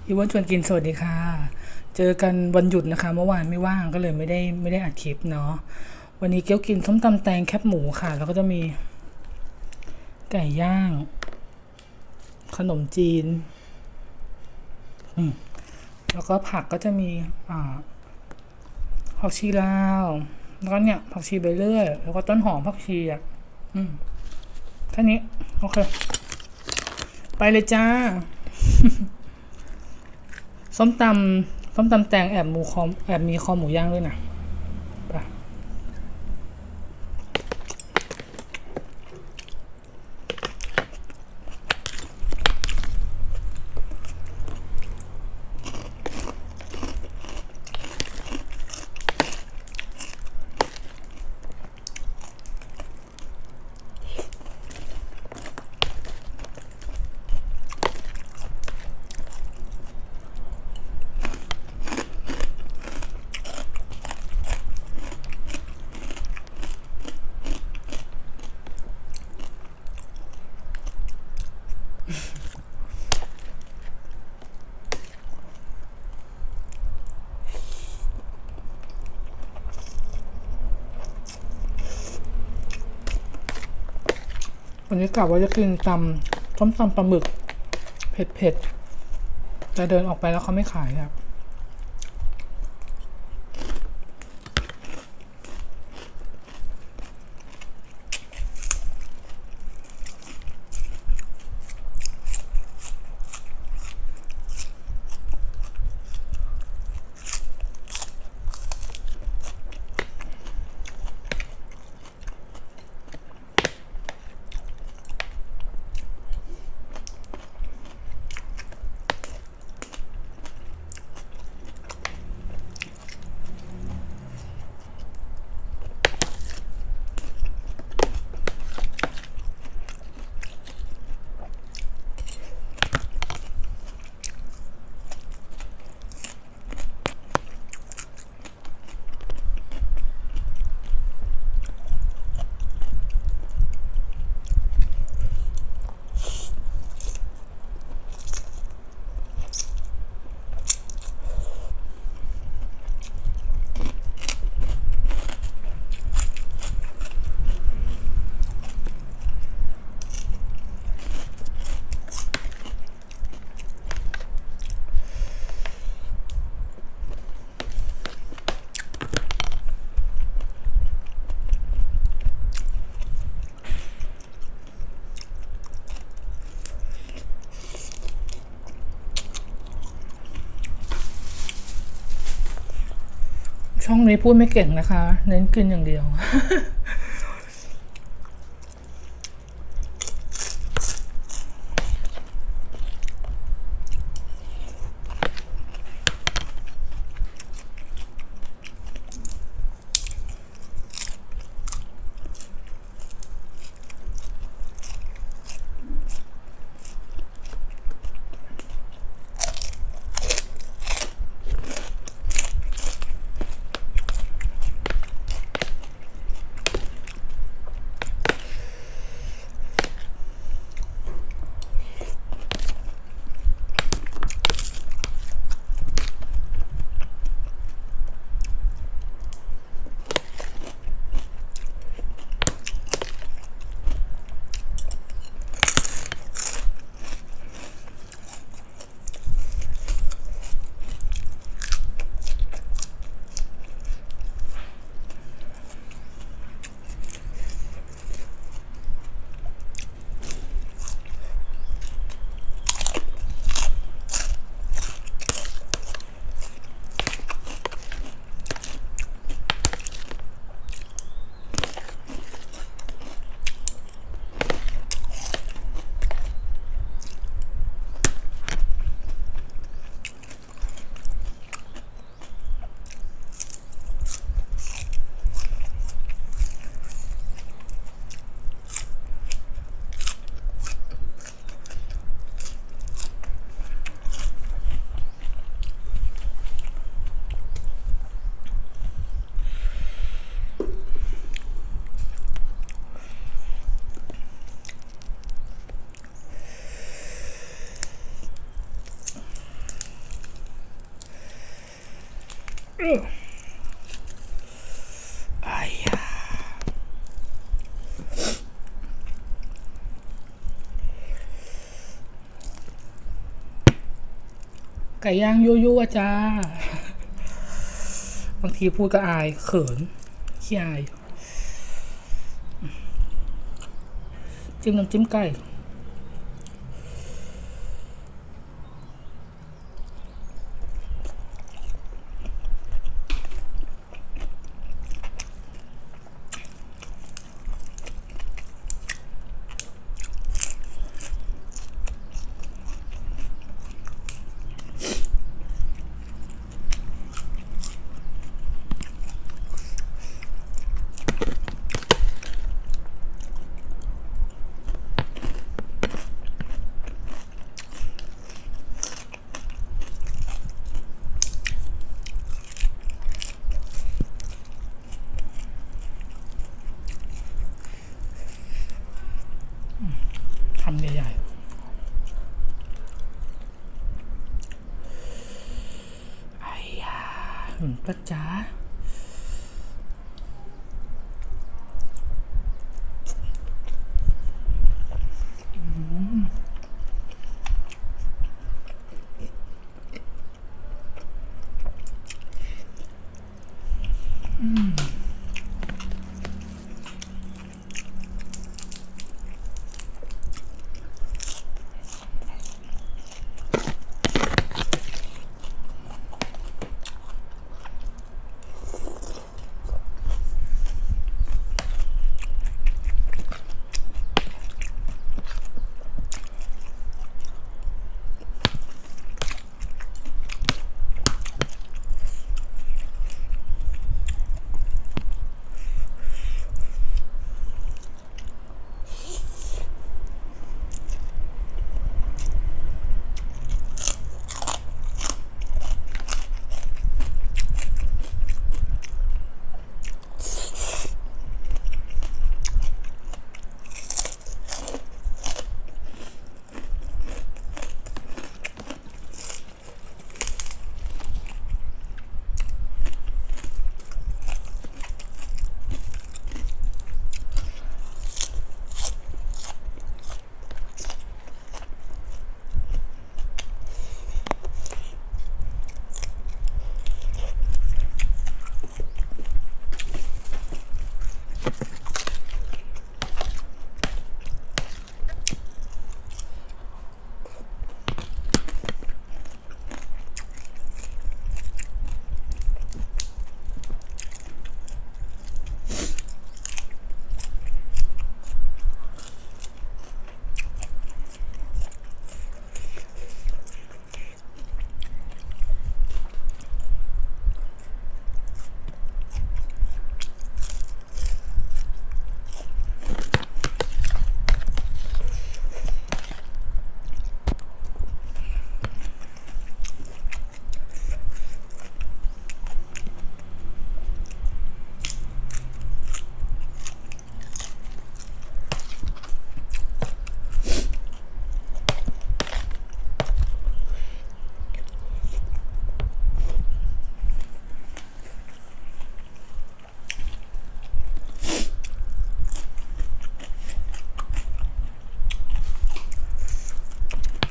พี่อ้วนชวนกินสวัสดีค่ะเจอกันวันหยุดนะคะเมื่อวานไม่ว่างก็เลยไม่ได้อัดคลิปเนาะวันนี้เกี๊ยวกินส้มตำแตงแคบหมูค่ะแล้วก็จะมีไก่ย่างขนมจีนแล้วก็ผักก็จะมีผักชีลาวแล้วก็เนี่ยผักชีใบเลื่อยแล้วก็ต้นหอมผักชีแค่นี้โอเคไปเลยจ้าส้มตำแตงแอบมีคอหมูย่างด้วยนะไปวันนี้กะว่าจะกินส้มตำปลาหมึกเผ็ดแต่เดินออกไปแล้วเขาไม่ขายครับช่องนี้พูดไม่เก่งนะคะเน้นกินอย่างเดียว ไอ้ยาไก่ย่างยั่วๆจ้าบางทีพูดก็อายเขินขี้อายจิ้มน้ำจิ้มไก่คำใหญ่ๆไอ้ยาหนุนปะจ๊ะ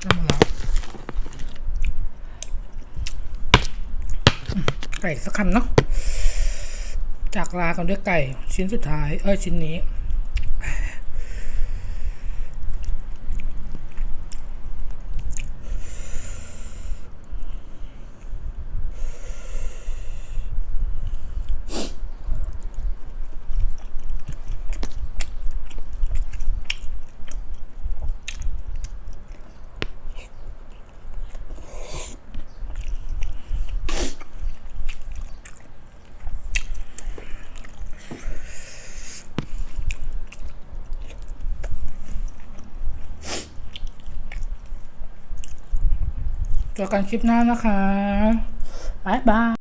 นั่นมาแล้วไก่สักคำเนาะจากลากันด้วยไก่ชิ้นสุดท้ายชิ้นนี้เจอกันคลิปหน้านะคะบ๊ายบาย